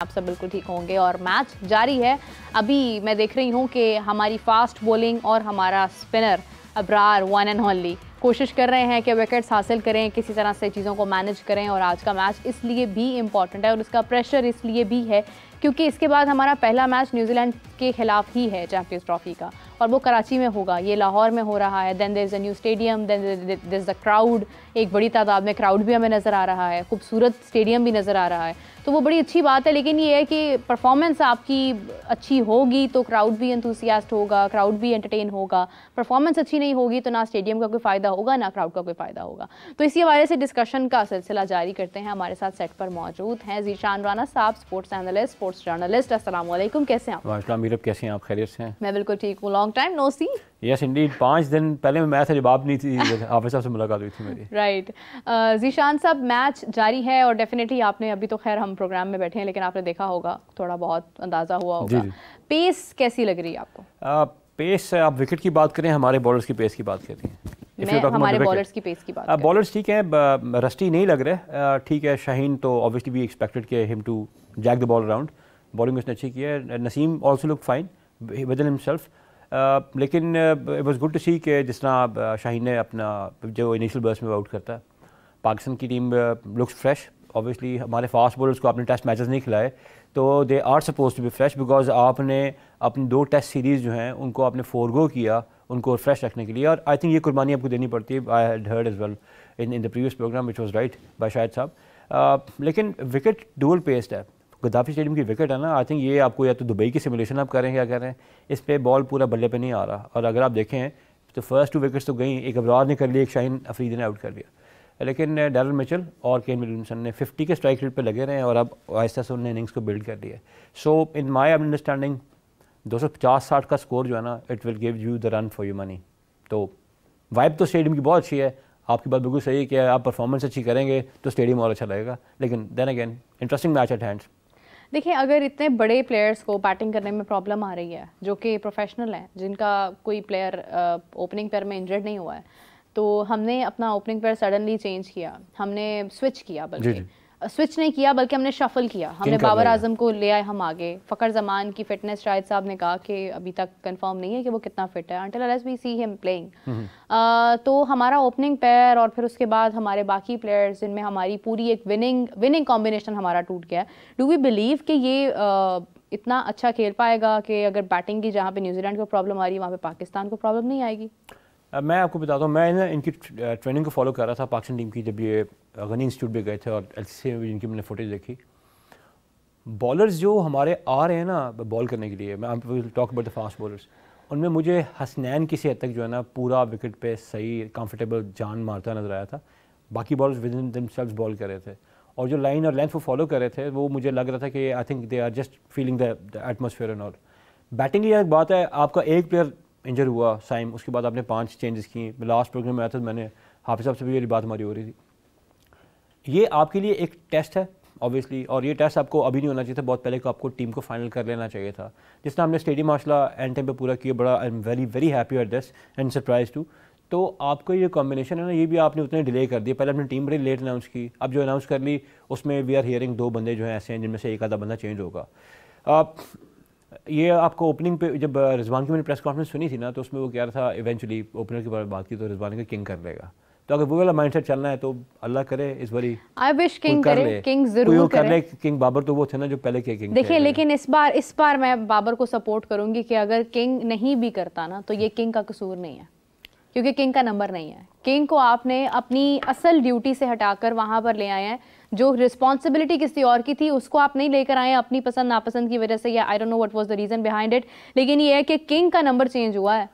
آپ سب بالکل ٹھیک ہوں گے اور میچ جاری ہے. ابھی میں دیکھ رہی ہوں کہ ہماری فاسٹ بولنگ اور ہمارا spinner Abrar one and only کوشش کر رہے ہیں کہ وکٹس حاصل کریں, کسی طرح سے چیزوں کو مینج کریں. اور آج کا میچ اس لیے بھی امپورٹنٹ ہے اور اس کا پریشر اس لیے بھی ہے کیونکہ اس کے بعد ہمارا پہلا میچ نیوزی لینڈ کے خلاف ہی ہے چیمپئنز ٹرافی کا, اور وہ کراچی میں ہوگا. یہ لاہور میں ہو رہا ہے. Then there is a new stadium, then there is a crowd, ایک بڑی تعداد میں کراؤڈ بھی ہمیں نظر آ رہا ہے, خوبصورت اسٹیڈیم بھی نظر آ رہا ہے, تو وہ بڑی اچھی بات ہے. لیکن یہ ہے کہ پرفارمنس آپ کی اچھی ہوگی تو کراؤڈ بھی انتھوسیاسٹ ہوگا, کراؤڈ بھی انٹرٹین ہوگا. پرفارمنس اچھی نہیں ہوگی تو نہ اسٹیڈیم کا کوئی فائدہ ہوگا, نہ کراؤڈ کا کوئی فائدہ ہوگا. تو اسی حوالے سے ڈسکشن کا سلسلہ جاری کرتے ہیں. ہمارے ساتھ سیٹ پر موجود ہیں ذیشان رانا صاحب, اسپورٹس اینالسٹ, اسپورٹس جرنلسٹ. السلام علیکم, کیسے ہیں آپ؟ وعلیکم السلام میرب, کیسے ہیں آپ؟ خیریت سے ہیں؟ میں بالکل ٹھیک ہوں. لانگ ٹائم نو سی. یس انڈیڈ, 5 دن پہلے میں تھا جب آپ نہیں تھی, حافظ صاحب سے ملاقات ہوئی تھی میری. رائٹ. ذیشان صاحب, میچ جاری ہے اور ڈیفینیٹلی آپ نے, ابھی تو خیر ہم پروگرام میں بیٹھے ہیں لیکن آپ نے دیکھا ہوگا, تھوڑا بہت اندازہ ہوا ہوگا. پیس کیسی لگ رہی ہے آپ کو؟ پیس, آپ وکٹ کی بات کریں, ہمارے بالرز کی پیس کی بات کرتی ہیں. میں ہمارے بالرز کی پیس کی بات کریں. بالرز ٹھیک ہیں, رسٹی نہیں لگ رہے. ٹھیک ہے, شاہین تو obviously we expected کہ him to jack the ball around, bowling اس نے اچھی کی ہے. نسیم also looked fine within himself. لیکن it was good to see کہ جس طرح شاہین نے اپنا جو انیشل برس میں آؤٹ کرتا ہے. پاکستان کی ٹیم looks fresh. obviously ہمارے فاسٹ بالرز کو آپ نے ٹیسٹ میچز نہیں کھلائے تو they are supposed to be fresh, because آپ نے اپنی 2 ٹیسٹ سیریز جو ہیں ان کو آپ نے فورگو کیا ان کو فریش رکھنے کے لیے. اور آئی تھنک یہ قربانی آپ کو دینی پڑتی ہے. I had heard as well in the previous programme which was right by Shahid صاحب. لیکن وکٹ ڈول پیسڈ ہے, گدافی اسٹیڈیم کی وکٹ ہے نا. آئی تھنک یہ آپ کو یا تو دبئی کی سیمولیشن آپ کریں, کیا کر رہے ہیں, اس پہ بال پورا بلے پہ نہیں آ رہا. اور اگر آپ دیکھیں تو فرسٹ 2 وکٹس تو گئیں, ایک ابرار نے کر لیا, ایک شاہین افریدی نے آؤٹ کر لیا. لیکن ڈیرل میچل اور کین ولیمسن نے 50 کے اسٹرائک ریٹ پہ لگے رہے ہیں اور اب آہستہ سے انہوں نے اننگس کو بلڈ کر لیا ہے. سو ان مائی انڈرسٹینڈنگ 250-60 کا اسکور جو ہے نا, it will give you the run for your money. تو وائب تو اسٹیڈیم کی بہت اچھی ہے, آپ کی بات بالکل صحیح ہے کہ آپ پرفارمنس اچھی کریں گے تو اسٹیڈیم اور اچھا لگے گا. لیکن then again interesting match at hand. دیکھیں, اگر اتنے بڑے پلیئرس کو بیٹنگ کرنے میں پرابلم آ رہی ہے جو کہ پروفیشنل ہیں, جن کا کوئی پلیئر اوپننگ پیئر میں انجرڈ نہیں ہوا ہے, تو ہم نے اپنا اوپننگ پیئر سڈنلی چینج کیا, ہم نے سوئچ کیا, بلکہ سوئچ نہیں کیا بلکہ ہم نے شفل کیا. ہم نے بابر اعظم کو لے آئے ہم آگے. فخر زمان کی فٹنس شاہد صاحب نے کہا کہ ابھی تک کنفرم نہیں ہے کہ وہ کتنا فٹ ہے, until unless we see him playing. تو ہمارا اوپننگ پیئر اور پھر اس کے بعد ہمارے باقی پلیئرز جن میں ہماری پوری ایک وننگ کمبینیشن ہمارا ٹوٹ گیا. ڈو وی بلیو کہ یہ اتنا اچھا کھیل پائے گا کہ اگر بیٹنگ کی جہاں پہ نیوزی لینڈ کو پرابلم آ رہی ہے وہاں پہ پاکستان کو پرابلم نہیں آئے گی؟ میں آپ کو بتاتا ہوں, میں نا ان کی ٹریننگ کو فالو کر رہا تھا پاکستان ٹیم کی, جب یہ غنی انسٹیٹیوٹ بھی گئے تھے اور ایل سی سی میں بھی جن کی میں نے فوٹیج دیکھی. بالرز جو ہمارے آ رہے ہیں نا بال کرنے کے لیے, میں talk about the fast bowlers, ان میں مجھے حسنین کسی حد تک جو ہے نا پورا وکٹ پہ صحیح کمفرٹیبل جان مارتا نظر آیا تھا. باقی bowlers within themselves bowl کر رہے تھے, اور جو لائن اور لینتھ وہ فالو کر رہے تھے وہ مجھے لگ رہا تھا کہ I think they are just feeling the atmosphere and all. Batting کی ایک بات ہے, آپ کا ایک پلیئر انجر ہوا سائم, اس کے بعد آپ نے 5 چینجز کی. لاسٹ پروگرام میں آیا تھا میں نے حافظ صاحب سے بھی یہ بات ہماری ہو رہی تھی. یہ آپ کے لیے ایک ٹیسٹ ہے obviously, اور یہ ٹیسٹ آپ کو ابھی نہیں ہونا چاہیے تھا, بہت پہلے کو آپ کو ٹیم کو فائنل کر لینا چاہیے تھا. جس طرح ہم نے اسٹیڈیم ماشاء اللہ اینڈ ٹائم پہ پورا کیا, بڑا I am very very happy at this and surprise too. تو آپ کو یہ کمبینیشن ہے نا, یہ بھی آپ نے اتنے ڈیلے کر دیا. پہلے اپنی ٹیم بڑی لیٹ اناؤنس کی, اب جو اناؤنس کر لی اس میں وی آر ہیئرنگ 2 بندے جو ہیں ایسے ہیں جن میں سے ایک آدھا بندہ چینج ہوگا. یہ آپ کو اوپننگ پہ جب رضوان کی میں نے پریس کانفرنس سنی تھی نا, تو اس میں وہ کہہ رہا تھا ایونچولی اوپنر کے بارے میں بات کی تو رضوان کا کنگ کر لے گا. تو اگر وہ والا مائنڈ سیٹ چلنا ہے تو اللہ کرے اس باری آئی وش کنگ کرے, کنگ ضرور کرے. کنگ بابر تو وہ تھے نا جو پہلے کے کنگ. دیکھیں لیکن اس بار میں بابر کو سپورٹ کروں گی کہ اگر کنگ نہیں بھی کرتا نا تو یہ کنگ کا قصور نہیں ہے, کیونکہ کنگ کا نمبر نہیں ہے. کنگ کو آپ نے اپنی اصل ڈیوٹی سے ہٹا کر وہاں پر لے آئے ہیں, جو رسپانسبلٹی کسی اور کی تھی اس کو آپ نہیں لے کر آئے اپنی پسند ناپسند کی وجہ سے, یا I don't know what was the reason behind it. لیکن یہ ہے کہ کنگ کا نمبر چینج ہوا ہے.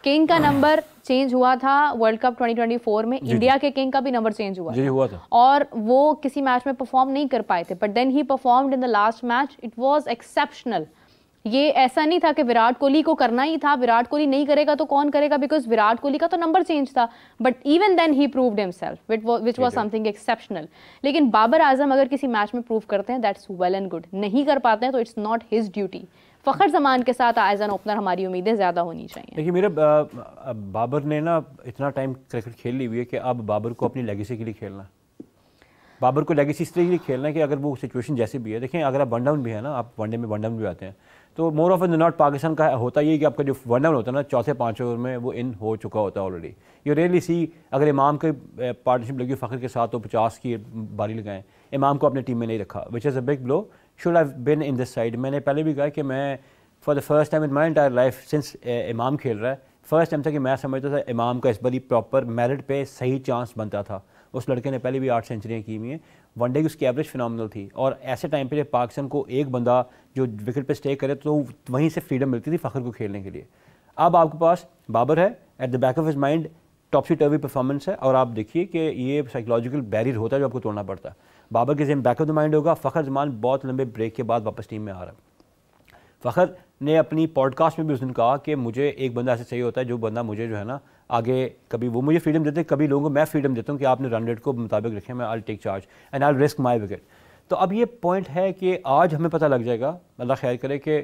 کنگ کا نمبر چینج ہوا تھا ورلڈ کپ 2024 میں, انڈیا کے کنگ کا بھی نمبر چینج ہوا تھا, اور وہ کسی میچ میں پرفارم نہیں کر پائے تھے, but then he performed in the last match. It was exceptional. یہ ایسا نہیں تھا کہ وراٹ کوہلی کو کرنا ہی تھا, وراٹ کوہلی نہیں کرے گا تو کون کرے گا, بیکاز وراٹ کوہلی کا تو نمبر چینج تھا, but even then he proved himself which was something exceptional. لیکن بابر اعظم اگر کسی میچ میں پروو کرتے ہیں دیٹس ویل اینڈ گڈ, نہیں کر پاتے ہیں تو اٹس ناٹ ہز ڈیوٹی. فخر زمان کے ساتھ ایز این اوپنر ہماری امیدیں زیادہ ہونی چاہیے. دیکھیے میرے بابر نے نا اتنا ٹائم کرکٹ کھیل لی ہوئی ہے کہ اب بابر کو اپنی لیگیسی کے لیے کھیلنا. بابر کو لیگیسی اس طریقے سے کھیلنا ہے کہ اگر وہ سچویشن جیسے بھی ہے, دیکھیں اگر آپ ون ڈاؤن بھی ہے نا, آپ ون ڈے میں ون ڈاؤن بھی آتے ہیں, تو more of the not Pakistan کا ہوتا یہ کہ آپ کا جو ون ڈاؤن ہوتا ہے نا چوتھے 5 اوور میں وہ ان ہو چکا ہوتا ہے آلریڈی. یو ریئرلی سی اگر امام کی پارٹنرشپ لگی فخر کے ساتھ تو 50 کی باری لگائیں, امام کو اپنے ٹیم میں نہیں رکھا, which is a big blow, should have been in this side. میں نے پہلے بھی کہا کہ میں for the first time in my entire life since Imam کھیل رہا ہے, فرسٹ ٹائم تھا کہ میں سمجھتا تھا امام کا اس باری پراپر میرٹ پہ صحیح چانس بنتا تھا. اس لڑکے نے پہلے بھی 8 سینچریاں کی ہوئی ہیں, ون ڈے کی اس کی ایوریج فینومنل تھی, اور ایسے ٹائم پہ پاکستان کو ایک بندہ جو وکٹ پہ اسٹے کرے تو وہیں سے فریڈم ملتی تھی فخر کو کھیلنے کے لیے. اب آپ کے پاس بابر ہے, at the back of his mind topsy turvy performance ہے, اور آپ دیکھیے کہ یہ سائیکلوجیکل بیریئر ہوتا ہے جو آپ کو توڑنا پڑتا ہے. بابر کے ذہن بیک آف دا مائنڈ ہوگا فخر زمان بہت لمبے بریک کے بعد واپس ٹیم میں آ رہا ہے. فخر نے اپنی پوڈ کاسٹ میں بھی اس دن کہا کہ مجھے ایک بندہ ایسے چاہیے ہوتا ہے جو بندہ مجھے جو ہے نا آگے کبھی وہ مجھے فریڈم دیتے ہیں, کبھی لوگوں کو میں فریڈم دیتا ہوں کہ آپ نے رن ریٹ کو مطابق رکھیں, میں I take charge and I risk my wicket. تو اب یہ پوائنٹ ہے کہ آج ہمیں پتہ لگ جائے گا, اللہ خیر کرے, کہ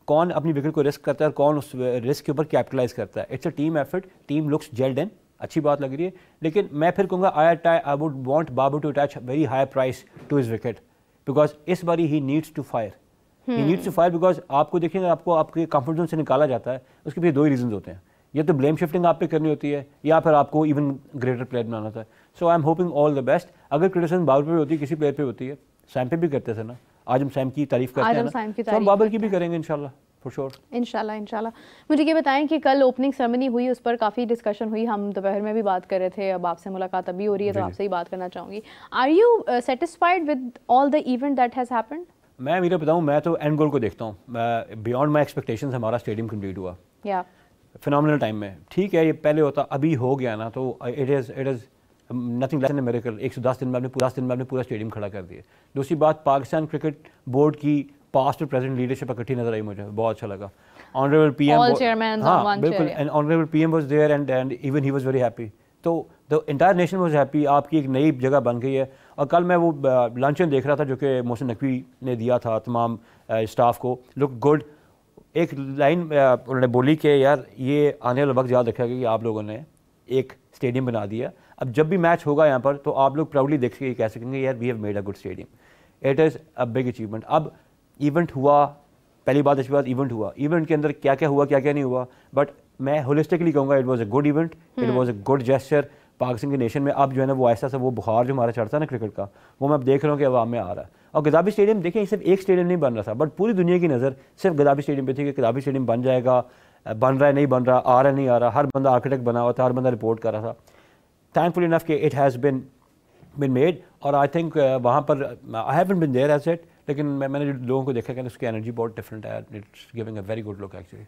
کون اپنی وکٹ کو رسک کرتا ہے اور کون اس رسک کے اوپر کیپٹلائز کرتا ہے. It's a team effort, team looks gelled in, اچھی بات لگ رہی ہے, لیکن میں پھر کہوں گا I would want Babar to attach very high prize to his wicket, because اس باری he needs to fire, he needs to fire, because آپ کو دیکھیں گے آپ کو آپ کے کمفرٹ زون سے نکالا جاتا ہے, اس کے پیچھے 2 ہی ریزنز ہوتے ہیں, یا تو بلیم شفٹنگ آپ پہ کرنی ہوتی ہے یا پھر آپ کو ایون گریٹر پلیئر بنانا ہوتا ہے. So I am hoping all the best. اگر کرٹیسزم بابر پہ ہوتی ہے, کسی پلیئر پہ ہوتی ہے, سیم پہ بھی کرتے تھے نا, آج ہم سیم کی تعریف کرتے ہیں نا, تو ہم بابر کی بھی کریں گے انشاءاللہ فور شور. انشاءاللہ. مجھے یہ بتائیں کہ کل اوپننگ سیرمنی ہوئی, اس پر کافی ڈسکشن ہوئی, ہم دوپہر میں بھی بات کر رہے تھے, اب آپ سے ملاقات ابھی ہو رہی ہے تو آپ سے ہی بات کرنا چاہوں گی. Are you satisfied with all the event that has happened? میں میرا بتاؤں, میں تو اینڈ گول کو دیکھتا ہوں, بیانڈ مائی ایکسپیکٹیشنز ہمارا اسٹیڈیم کمپلیٹ ہوا فینومینل ٹائم میں. ٹھیک ہے یہ پہلے ہوتا, ابھی ہو گیا نا, تو it is nothing less than a miracle. 110 دن میں آپ نے پورا اسٹیڈیم کھڑا کر دیا. دوسری بات, پاکستان کرکٹ بورڈ کی پاسٹ اور پریزنٹ لیڈرشپ اکٹھی نظر آئی, مجھے بہت اچھا لگا. آنریبل پی ایم, ہاں بالکل, and honourable P M was there and even he was very happy. تو the entire nation was happy, آپ کی ایک نئی جگہ بن گئی ہے. اور کل میں وہ لنچن دیکھ رہا تھا جو کہ محسن نقوی نے دیا تھا تمام اسٹاف کو, لک گڈ. ایک لائن انہوں نے بولی کہ یار یہ آنے والا وقت یاد رکھا گیا کہ آپ لوگوں نے ایک اسٹیڈیم بنا دیا, اب جب بھی میچ ہوگا یہاں پر تو آپ لوگ پراؤڈلی دیکھ کے کہہ سکیں گے یار we have made a good stadium. It is a big achievement. اب ایونٹ ہوا, پہلی بات اچھی بات ایونٹ ہوا, ایونٹ کے اندر کیا کیا ہوا کیا کیا نہیں ہوا, بٹ میں ہولسٹکلی کہوں گا it was a good event, it was a good gesture. Pakistan کے نیشن میں اب جو ہے نا وہ ایسا سا وہ بخار جو ہمارا چڑھتا ہے نا کرکٹ کا, وہ میں اب دیکھ رہا ہوں کہ عوام میں آ رہا ہے. اور گدابی اسٹیڈیم دیکھیں, صرف ایک اسٹیڈیم نہیں بن رہا تھا, بٹ پوری دنیا کی نظر صرف گدابی اسٹیڈیم پہ تھی کہ گدابی اسٹیڈیم بن جائے گا, بن رہا ہے نہیں بن رہا, آ رہا ہے نہیں آ رہا, ہر بندہ آرکیٹیکٹ بنا ہوا تھا, ہر بندہ رپورٹ کر رہا تھا. تھینکفلی انف کہ اٹ ہیز بن میڈ, اور آئی تھنک وہاں پر I haven't been there as it, لیکن میں نے جو لوگوں کو دیکھا کہ اس کی انرجی بہت ڈفرینٹ ہے, it's giving a very good look actually.